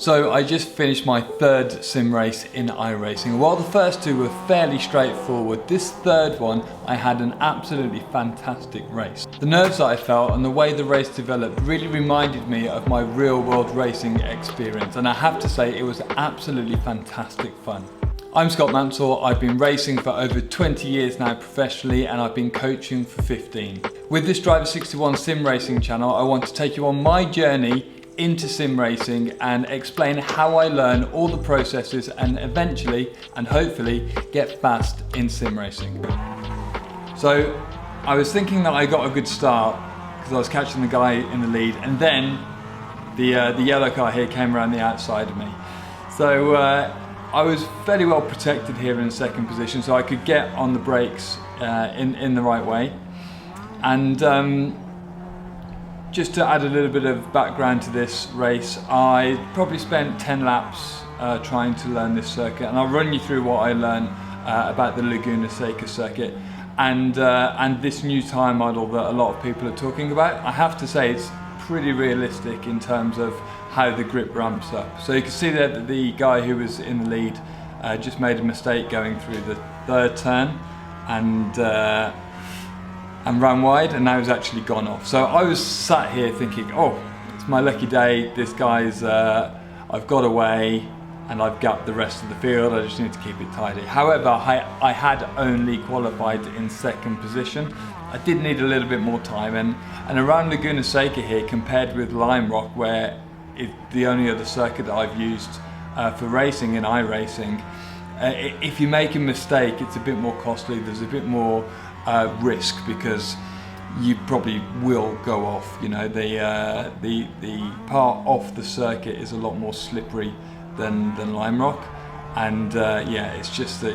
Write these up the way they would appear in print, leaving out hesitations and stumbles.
So I just finished my third sim race in iRacing. While the first two were fairly straightforward, this third one I had an absolutely fantastic race. The nerves that I felt and the way the race developed really reminded me of my real world racing experience, and I have to say it was absolutely fantastic fun. I'm Scott Mansell. I've been racing for over 20 years now professionally, and I've been coaching for 15. With this Driver 61 sim racing channel, I want to take you on my journey into sim racing and explain how I learn all the processes and eventually and hopefully get fast in sim racing. So I was thinking that I got a good start because I was catching the guy in the lead, and then the yellow car here came around the outside of me. So I was fairly well protected here in second position, so I could get on the brakes in the right way. And just to add a little bit of background to this race, I probably spent 10 laps trying to learn this circuit, and I'll run you through what I learned about the Laguna Seca circuit and this new tyre model that a lot of people are talking about. I have to say it's pretty realistic in terms of how the grip ramps up. So you can see there that the guy who was in the lead just made a mistake going through the third turn and ran wide, and now he's actually gone off. So I was sat here thinking, oh, it's my lucky day, this guy's, I've got away and I've gapped the rest of the field, I just need to keep it tidy. However, I had only qualified in second position. I did need a little bit more time, and around Laguna Seca here, compared with Lime Rock, where it's the only other circuit that I've used for racing in iRacing, if you make a mistake, it's a bit more costly, there's a bit more risk because you probably will go off. You know, the part off the circuit is a lot more slippery than Lime Rock, and yeah, it's just that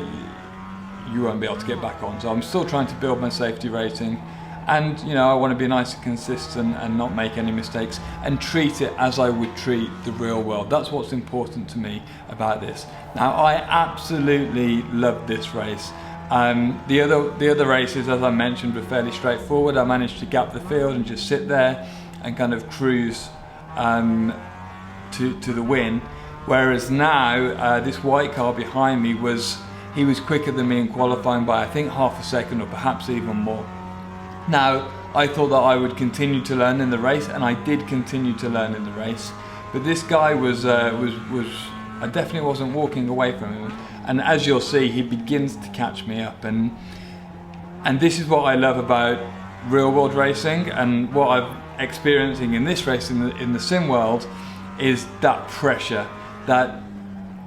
you won't be able to get back on. So I'm still trying to build my safety rating, and you know, I want to be nice and consistent and not make any mistakes and treat it as I would treat the real world. That's what's important to me about this. Now, I absolutely loved this race. The other races, as I mentioned, were fairly straightforward. I managed to gap the field and just sit there and kind of cruise to the win. Whereas now, this white car behind me was quicker than me in qualifying by, I think, half a second or perhaps even more. Now, I thought that I would continue to learn in the race, and I did continue to learn in the race. But this guy I definitely wasn't walking away from him. And as you'll see, he begins to catch me up, and this is what I love about real world racing, and what I'm experiencing in this race in the sim world is that pressure, that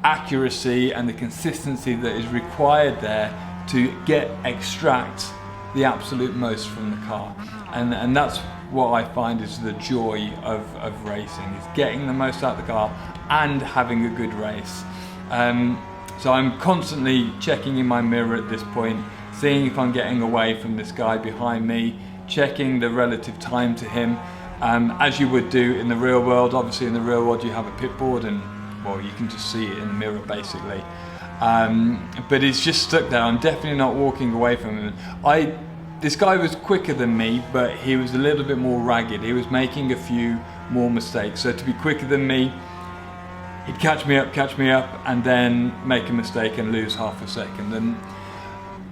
accuracy and the consistency that is required there to extract the absolute most from the car. And that's what I find is the joy of racing, is getting the most out of the car and having a good race. So I'm constantly checking in my mirror at this point, seeing if I'm getting away from this guy behind me, checking the relative time to him, as you would do in the real world. Obviously in the real world you have a pit board, and well, you can just see it in the mirror basically. But he's just stuck there. I'm definitely not walking away from him. This guy was quicker than me, but he was a little bit more ragged. He was making a few more mistakes. So to be quicker than me, he'd catch me up, and then make a mistake and lose half a second. And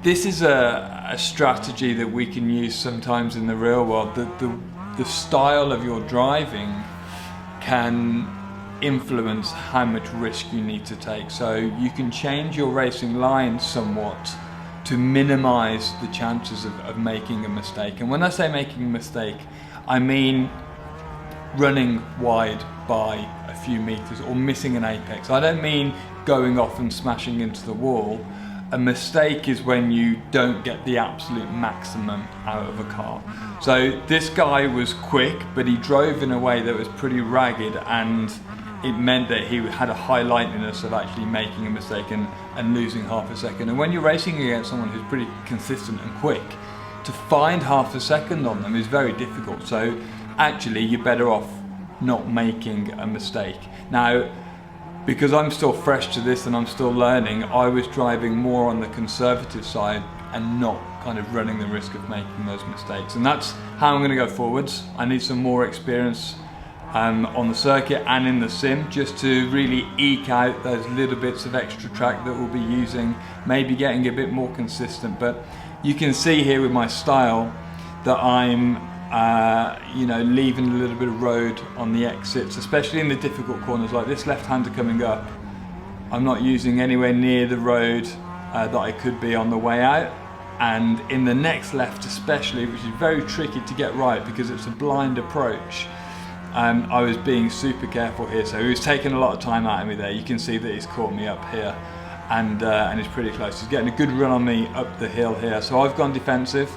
this is a strategy that we can use sometimes in the real world. The style of your driving can influence how much risk you need to take. So you can change your racing line somewhat to minimize the chances of making a mistake. And when I say making a mistake, I mean running wide by a few meters or missing an apex. I don't mean going off and smashing into the wall. A mistake is when you don't get the absolute maximum out of a car. So this guy was quick, but he drove in a way that was pretty ragged, and it meant that he had a high likeliness of actually making a mistake and losing half a second. And when you're racing against someone who's pretty consistent and quick, to find half a second on them is very difficult. So actually you're better off not making a mistake. Now, because I'm still fresh to this and I'm still learning, I was driving more on the conservative side and not kind of running the risk of making those mistakes. And that's how I'm going to go forwards. I need some more experience on the circuit and in the sim, just to really eke out those little bits of extra track that we'll be using, maybe getting a bit more consistent. But you can see here with my style that I'm leaving a little bit of road on the exits, especially in the difficult corners like this left-hander coming up. I'm not using anywhere near the road that I could be on the way out, and in the next left especially, which is very tricky to get right because it's a blind approach, I was being super careful here, so he was taking a lot of time out of me there. You can see that he's caught me up here, and he's pretty close. He's getting a good run on me up the hill here, so I've gone defensive.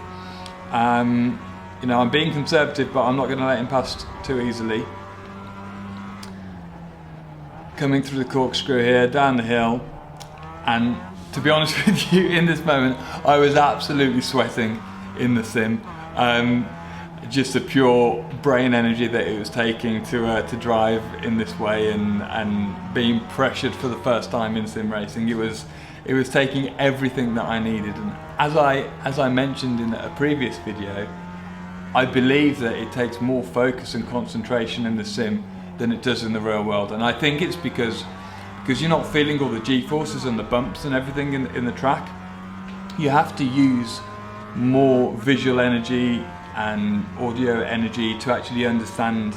I'm being conservative, but I'm not going to let him pass too easily. Coming through the corkscrew here, down the hill, and to be honest with you, in this moment, I was absolutely sweating in the sim. Just the pure brain energy that it was taking to drive in this way, and being pressured for the first time in sim racing. It was taking everything that I needed, and as I mentioned in a previous video, I believe that it takes more focus and concentration in the sim than it does in the real world, and I think it's because you're not feeling all the G-forces and the bumps and everything in the track. You have to use more visual energy and audio energy to actually understand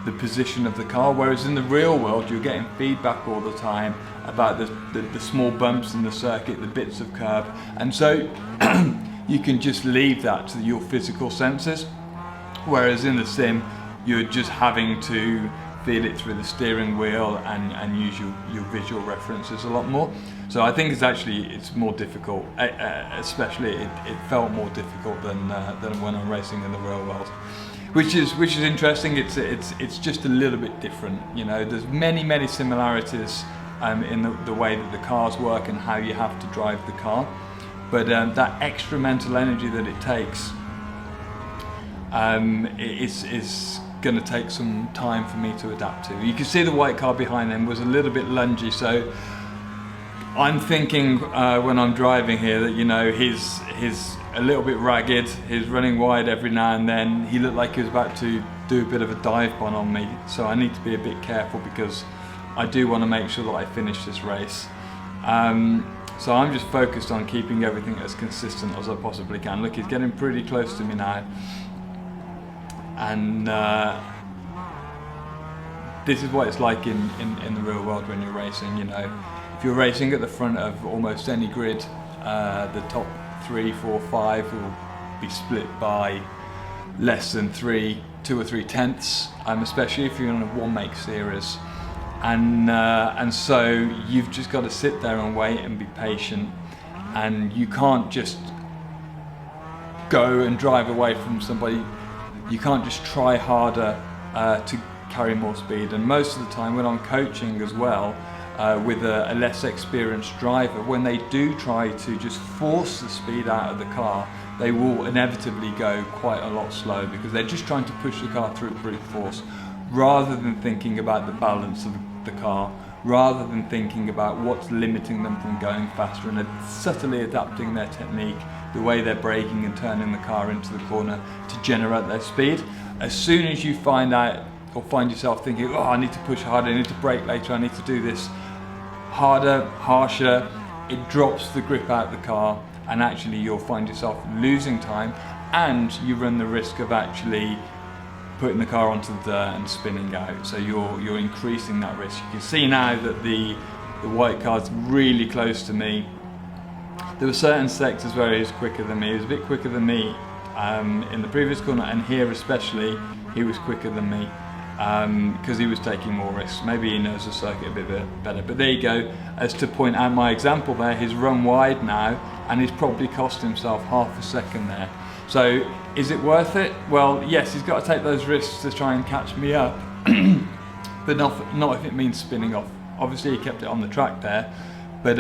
the position of the car, whereas in the real world you're getting feedback all the time about the small bumps in the circuit, the bits of curb, and so you can just leave that to your physical senses, whereas in the sim you're just having to feel it through the steering wheel and use your visual references a lot more. So I think it's more difficult, especially it felt more difficult than when I'm racing in the real world, which is interesting. It's just a little bit different. There's many similarities in the way that the cars work and how you have to drive the car, but that extra mental energy that it takes is going to take some time for me to adapt to. You can see the white car behind him was a little bit lungy, so I'm thinking when I'm driving here that he's a little bit ragged, he's running wide every now and then, he looked like he was about to do a bit of a dive bomb on me, so I need to be a bit careful because I do want to make sure that I finish this race. So I'm just focused on keeping everything as consistent as I possibly can. Look, he's getting pretty close to me now. And this is what it's like in the real world when you're racing. If you're racing at the front of almost any grid, the top 3, 4, 5 will be split by less than 2 or 3 tenths, especially if you're in a one-make series. And so you've just got to sit there and wait and be patient, and you can't just go and drive away from somebody. You can't just try harder to carry more speed. And most of the time when I'm coaching as well, with a less experienced driver, when they do try to just force the speed out of the car, they will inevitably go quite a lot slow because they're just trying to push the car through brute force, rather than thinking about the balance of the car, rather than thinking about what's limiting them from going faster, and subtly adapting their technique, the way they're braking and turning the car into the corner to generate their speed. As soon as you find out or find yourself thinking, oh, I need to push harder, I need to brake later, I need to do this harder, harsher, it drops the grip out of the car, and actually you'll find yourself losing time, and you run the risk of actually putting the car onto the dirt and spinning out. So you're increasing that risk. You can see now that the white car's really close to me. There were certain sectors where he was quicker than me. He was a bit quicker than me in the previous corner, and here especially he was quicker than me because he was taking more risks. Maybe he knows the circuit a bit better. But there you go, as to point out my example there, he's run wide now and he's probably cost himself half a second there. So is it worth it? Well, yes, he's got to take those risks to try and catch me up, but not if it means spinning off. Obviously he kept it on the track there, but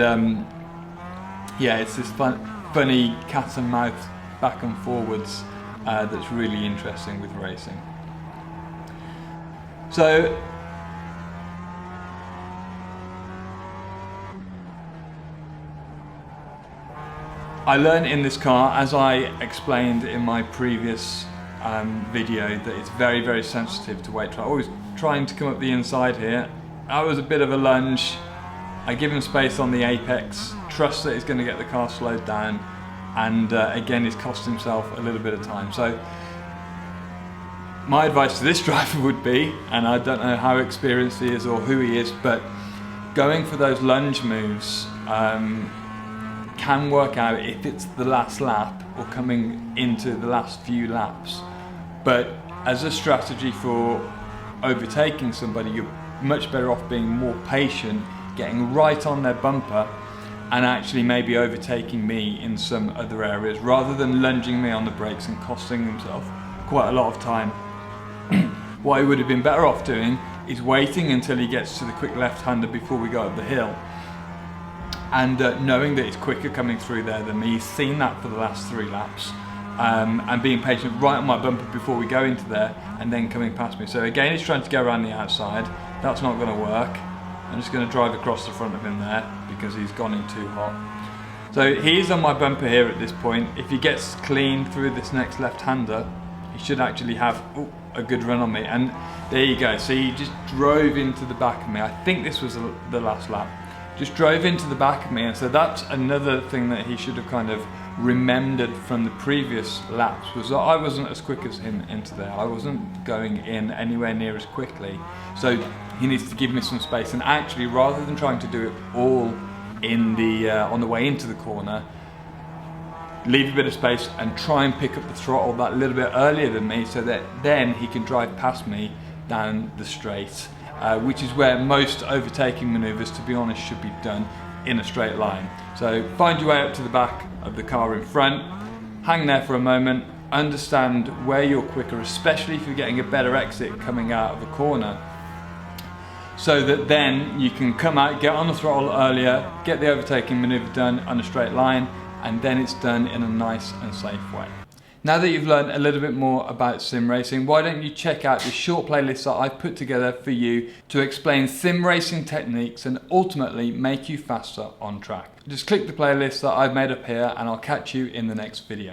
yeah, it's this funny cat and mouse back and forwards that's really interesting with racing. So I learned in this car, as I explained in my previous video that it's very, very sensitive to weight. Always trying to come up the inside here. That was a bit of a lunge. I give him space on the apex, trust that he's going to get the car slowed down, and again he's cost himself a little bit of time. So my advice to this driver would be, and I don't know how experienced he is or who he is, but going for those lunge moves can work out if it's the last lap or coming into the last few laps. But as a strategy for overtaking somebody, you're much better off being more patient, getting right on their bumper and actually maybe overtaking me in some other areas rather than lunging me on the brakes and costing himself quite a lot of time. What he would have been better off doing is waiting until he gets to the quick left-hander before we go up the hill, and knowing that he's quicker coming through there than me. He's seen that for the last 3 laps, and being patient right on my bumper before we go into there and then coming past me. So again, he's trying to go around the outside. That's not going to work. I'm just going to drive across the front of him there because he's gone in too hot. So he's on my bumper here at this point. If he gets clean through this next left-hander, he should actually have a good run on me. And there you go. So he just drove into the back of me. I think this was the last lap. Just drove into the back of me, and so that's another thing that he should have kind of remembered from the previous laps, was that I wasn't as quick as him into there. I wasn't going in anywhere near as quickly. So he needs to give me some space, and actually, rather than trying to do it all in the on the way into the corner, leave a bit of space and try and pick up the throttle that little bit earlier than me, so that then he can drive past me down the straight, which is where most overtaking manoeuvres, to be honest, should be done, in a straight line. So find your way up to the back of the car in front, hang there for a moment, understand where you're quicker, especially if you're getting a better exit coming out of a corner, so that then you can come out, get on the throttle earlier, get the overtaking manoeuvre done on a straight line, and then it's done in a nice and safe way. Now that you've learned a little bit more about sim racing, why don't you check out the short playlist that I've put together for you to explain sim racing techniques and ultimately make you faster on track. Just click the playlist that I've made up here, and I'll catch you in the next video.